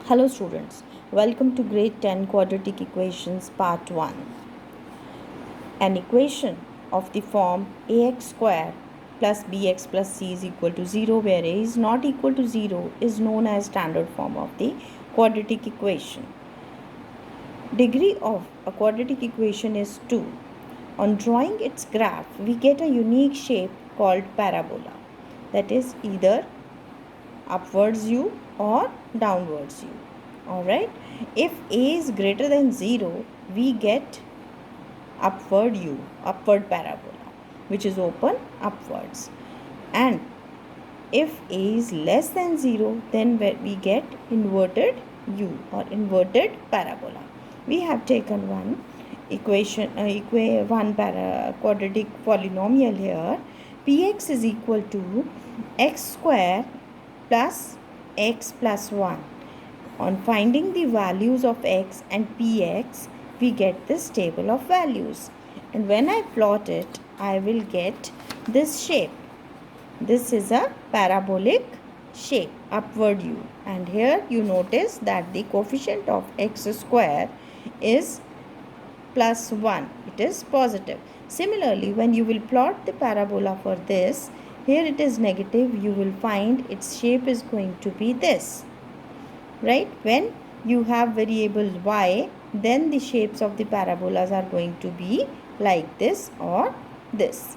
Hello students, welcome to grade 10 quadratic equations part 1. An equation of the form ax square plus bx plus c is equal to 0 where a is not equal to 0 is known as standard form of the quadratic equation. Degree of a quadratic equation is 2. On drawing its graph, we get a unique shape called parabola, that is either upwards u or downwards u. Alright, if a is greater than 0, we get upward parabola, which is open upwards. And if a is less than 0, then we get inverted u or inverted parabola. We have taken one equation, quadratic polynomial here. Px is equal to x square plus x plus 1. On finding the values of x and px, we get this table of values. And when I plot it, I will get this shape. This is a parabolic shape, upward u. And here you notice that the coefficient of x square is plus 1. It is positive. Similarly, when you will plot the parabola for this, here it is negative, you will find its shape is going to be this. Right? When you have variable y, then the shapes of the parabolas are going to be like this or this.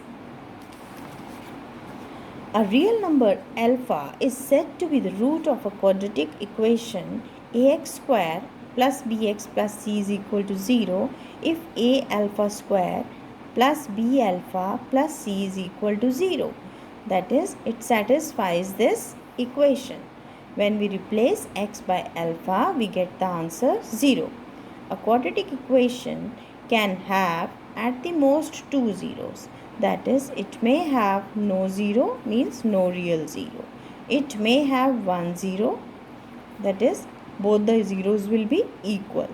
A real number alpha is said to be the root of a quadratic equation ax square plus bx plus c is equal to 0 if a alpha square plus b alpha plus c is equal to 0. That is, it satisfies this equation. When we replace x by alpha, we get the answer 0. A quadratic equation can have at the most two zeros. That is, it may have no zero, means no real zero. It may have one zero, that is, both the zeros will be equal.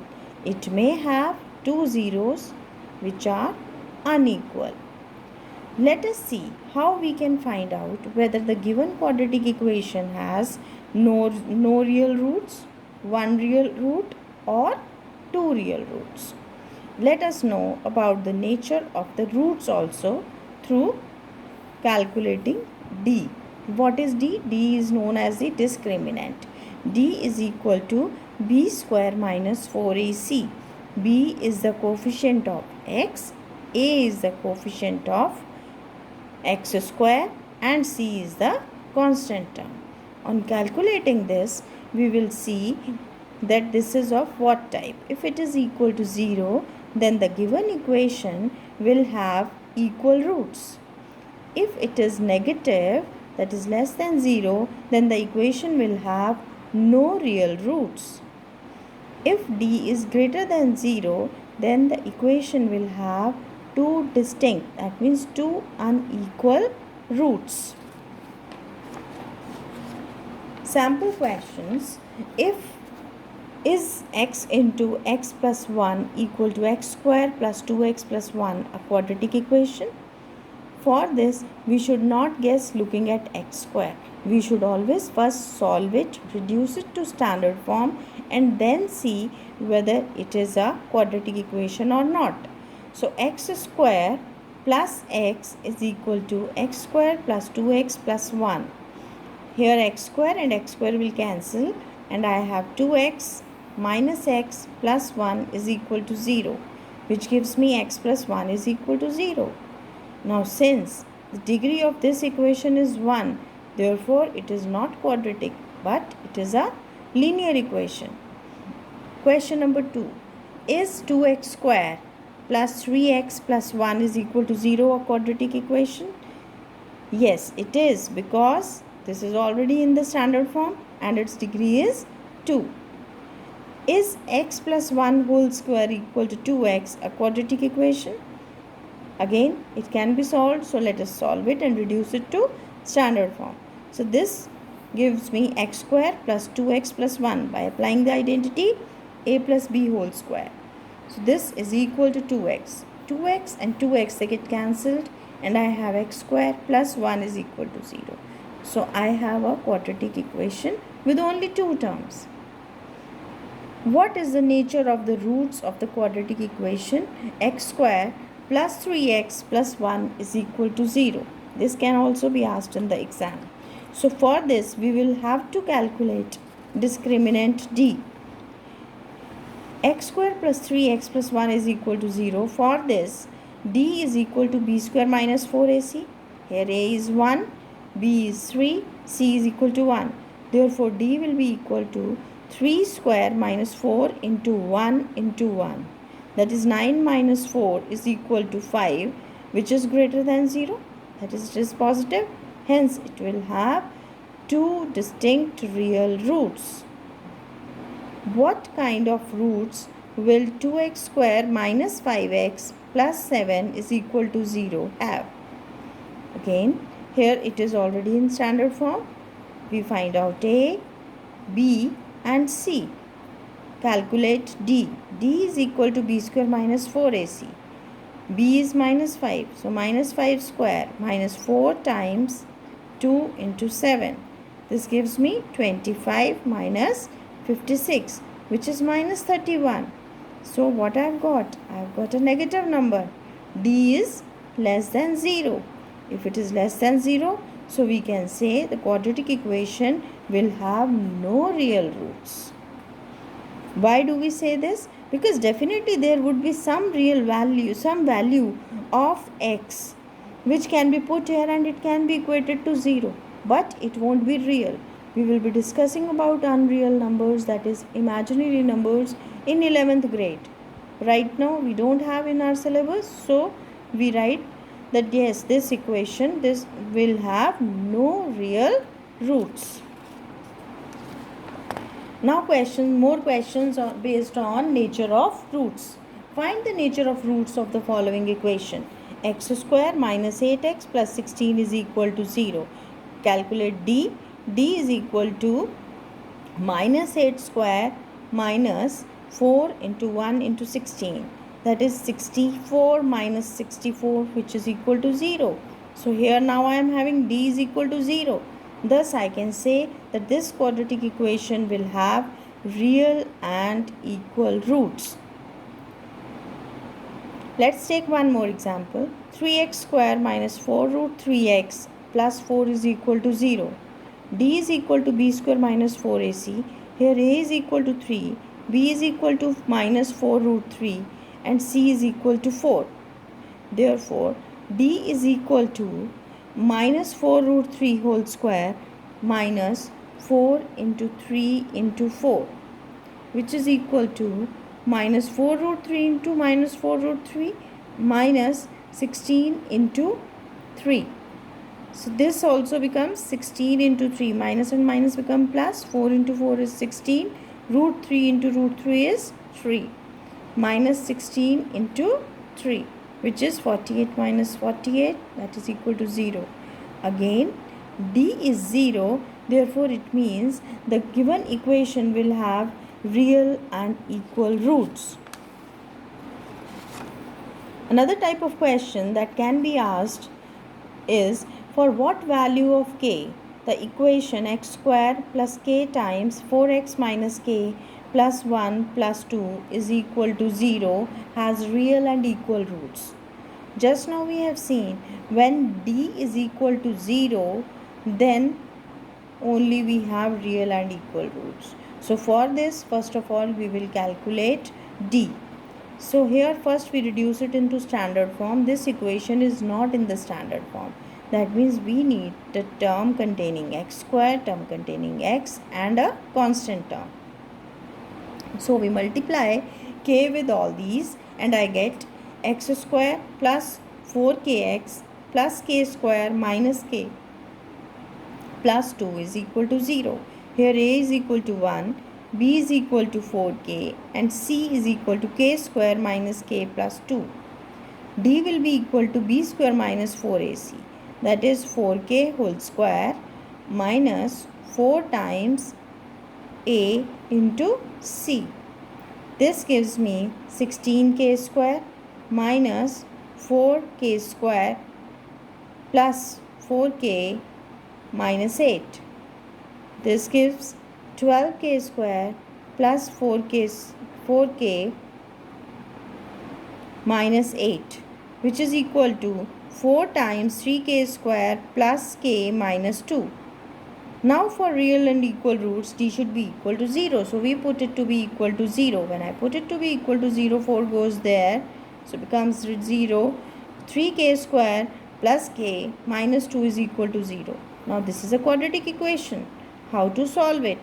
It may have two zeros which are unequal. Let us see how we can find out whether the given quadratic equation has no real roots, one real root or two real roots. Let us know about the nature of the roots also through calculating d. What is d? D is known as the discriminant. D is equal to b square minus 4ac. b is the coefficient of x, a is the coefficient of x square and c is the constant term. On calculating this, we will see that this is of what type. If it is equal to 0, then the given equation will have equal roots. If it is negative, that is less than 0, then the equation will have no real roots. If d is greater than 0, then the equation will have two distinct, that means two unequal roots. Sample questions. If is x into x plus 1 equal to x square plus 2x plus 1 a quadratic equation? For this, we should not guess looking at x square. We should always first solve it, reduce it to standard form and then see whether it is a quadratic equation or not. So, x square plus x is equal to x square plus 2x plus 1. Here x square and x square will cancel and I have 2x minus x plus 1 is equal to 0, which gives me x plus 1 is equal to 0. Now, since the degree of this equation is 1, therefore it is not quadratic but it is a linear equation. Question number 2. Is 2x square plus 3x plus 1 is equal to 0 a quadratic equation? Yes, it is, because this is already in the standard form and its degree is 2. Is x plus 1 whole square equal to 2x a quadratic equation? Again, it can be solved, so let us solve it and reduce it to standard form. So this gives me x square plus 2x plus 1 by applying the identity a plus b whole square. So this is equal to 2x. 2x and 2x, they get cancelled and I have x square plus 1 is equal to 0. So I have a quadratic equation with only two terms. What is the nature of the roots of the quadratic equation x square plus 3x plus 1 is equal to 0? This can also be asked in the exam. So for this we will have to calculate discriminant d. X square plus 3x plus 1 is equal to 0. For this, d is equal to b square minus 4ac. Here a is 1, b is 3, c is equal to 1. Therefore, d will be equal to 3 square minus 4 into 1 into 1. That is 9 minus 4 is equal to 5, which is greater than 0. That is, it is positive. Hence, it will have two distinct real roots. What kind of roots will 2x square minus 5x plus 7 is equal to 0 have? Again, here it is already in standard form. We find out a, b and c. Calculate d. d is equal to b square minus 4ac. b is minus 5. So, minus 5 square minus 4 times 2 into 7. This gives me 25 minus 56, which is minus 31. So what I have got? I have got a negative number. D is less than 0. If it is less than 0, so we can say the quadratic equation will have no real roots. Why do we say this? Because definitely there would be some real value, some value of x which can be put here and it can be equated to 0. But it won't be real. We will be discussing about unreal numbers, that is imaginary numbers, in 11th grade. Right now we don't have in our syllabus, so we write that yes, this equation, this will have no real roots. Now more questions are based on nature of roots. Find the nature of roots of the following equation. X square minus 8x plus 16 is equal to 0. Calculate d. d is equal to minus 8 square minus 4 into 1 into 16. That is 64 minus 64, which is equal to 0. So here now I am having d is equal to 0. Thus I can say that this quadratic equation will have real and equal roots. Let's take one more example. 3x square minus 4 root 3x plus 4 is equal to 0. d is equal to b square minus 4ac. Here a is equal to 3, b is equal to minus 4 root 3 and c is equal to 4. Therefore, d is equal to minus 4 root 3 whole square minus 4 into 3 into 4, which is equal to minus 4 root 3 into minus 4 root 3 minus 16 into 3. So this also becomes 16 into 3. Minus and minus become plus. 4 into 4 is 16. Root 3 into root 3 is 3. Minus 16 into 3, which is 48 minus 48, that is equal to 0. Again, d is 0. Therefore, it means the given equation will have real and equal roots. Another type of question that can be asked is, for what value of k the equation x square plus k times 4x minus k plus 1 plus 2 is equal to 0 has real and equal roots. Just now we have seen when d is equal to 0, then only we have real and equal roots. So for this, first of all, we will calculate d. So here first we reduce it into standard form. This equation is not in the standard form. That means we need the term containing x square, term containing x and a constant term. So we multiply k with all these and I get x square plus 4kx plus k square minus k plus 2 is equal to 0. Here a is equal to 1, b is equal to 4k and c is equal to k square minus k plus 2. d will be equal to b square minus 4ac, that is 4k whole square minus 4 times a into c. This gives me 16k square minus 4k square plus 4k minus 8. This gives 12k square plus 4k minus 8, which is equal to 4 times 3k square plus k minus 2. Now for real and equal roots, d should be equal to 0. So we put it to be equal to 0. When I put it to be equal to 0, 4 goes there. So it becomes 0. 3k square plus k minus 2 is equal to 0. Now this is a quadratic equation. How to solve it?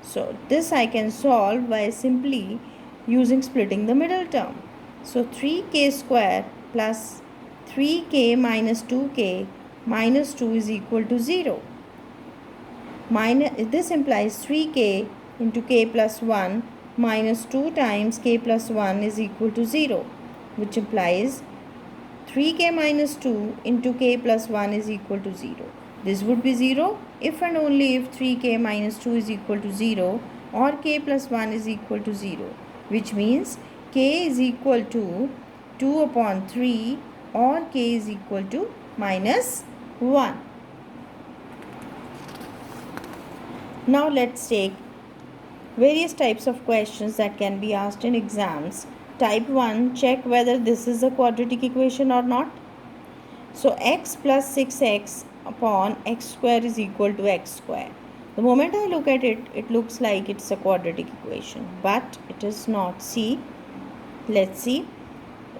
So this I can solve by simply using splitting the middle term. So 3k square plus 3k minus 2k minus 2 is equal to 0. This implies 3k into k plus 1 minus 2 times k plus 1 is equal to 0, which implies 3k minus 2 into k plus 1 is equal to 0. This would be 0 if and only if 3k minus 2 is equal to 0 or k plus 1 is equal to 0, which means k is equal to 2 upon 3 or k is equal to minus 1. Now let's take various types of questions that can be asked in exams. Type 1, check whether this is a quadratic equation or not. So x plus 6x upon x square is equal to x square. The moment I look at it, it looks like it's a quadratic equation, but it is not. See, let's see.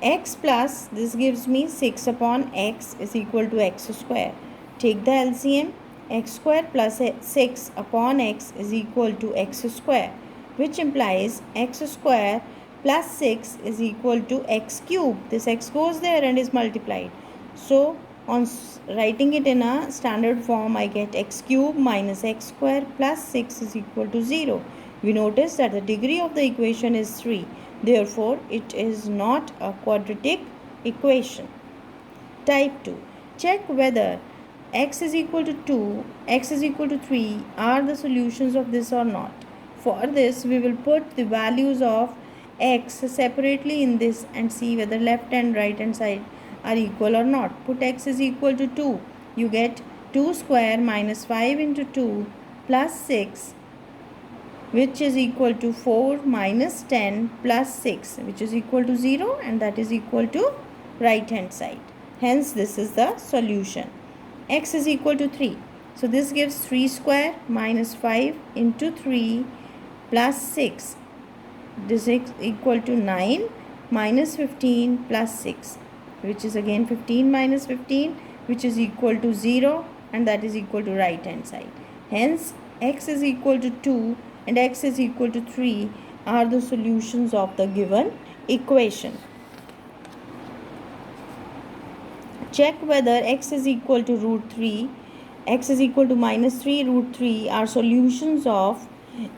X plus, this gives me 6 upon x is equal to x square. Take the LCM. X square plus 6 upon x is equal to x square, which implies x square plus 6 is equal to x cube. This x goes there and is multiplied. So on writing it in a standard form, I get x cube minus x square plus 6 is equal to 0. We notice that the degree of the equation is 3. Therefore, it is not a quadratic equation. Type 2. Check whether x is equal to 2, x is equal to 3 are the solutions of this or not. For this, we will put the values of x separately in this and see whether left and right hand side are equal or not. Put x is equal to 2. You get 2 square minus 5 into 2 plus 6, which is equal to 4 minus 10 plus 6, which is equal to 0, and that is equal to right hand side. Hence, this is the solution. X is equal to 3. So this gives 3 square minus 5 into 3 plus 6. This is equal to 9 minus 15 plus 6, which is again 15 minus 15, which is equal to 0, and that is equal to right hand side. Hence, x is equal to 2 and x is equal to 3 are the solutions of the given equation. Check whether x is equal to root 3, x is equal to minus 3 root 3 are solutions of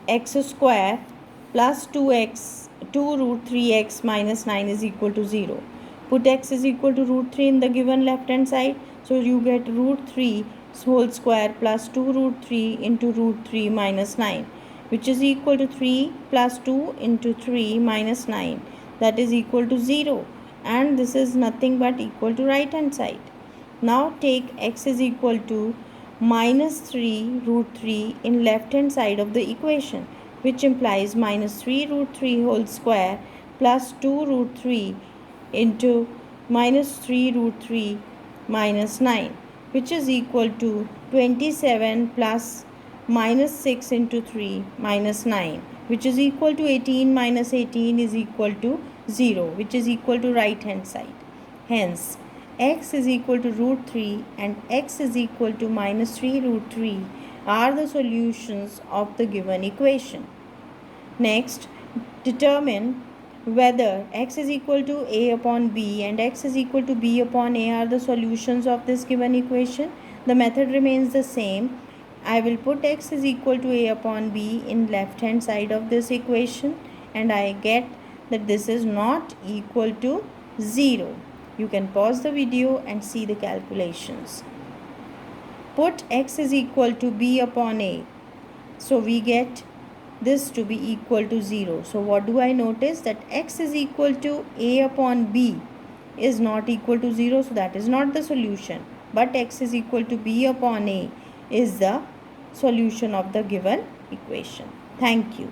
x square plus 2x, 2 root 3x minus 9 is equal to 0. Put x is equal to root 3 in the given left hand side. So you get root 3 whole square plus 2 root 3 into root 3 minus 9, which is equal to 3 plus 2 into 3 minus 9. That is equal to 0. And this is nothing but equal to right hand side. Now take x is equal to minus 3 root 3 in left hand side of the equation, which implies minus 3 root 3 whole square plus 2 root 3 into minus 3 root 3 minus 9, which is equal to 27 plus minus 6 into 3 minus 9, which is equal to 18 minus 18 is equal to 0, which is equal to right hand side. Hence, x is equal to root 3 and x is equal to minus 3 root 3 are the solutions of the given equation. Next, determine whether x is equal to a upon b and x is equal to b upon a are the solutions of this given equation. The method remains the same. I will put x is equal to a upon b in left hand side of this equation, and I get that this is not equal to 0. You can pause the video and see the calculations. Put x is equal to b upon a. So we get this to be equal to 0. So what do I notice? That x is equal to a upon b is not equal to 0. So that is not the solution. But x is equal to b upon a is the solution of the given equation. Thank you.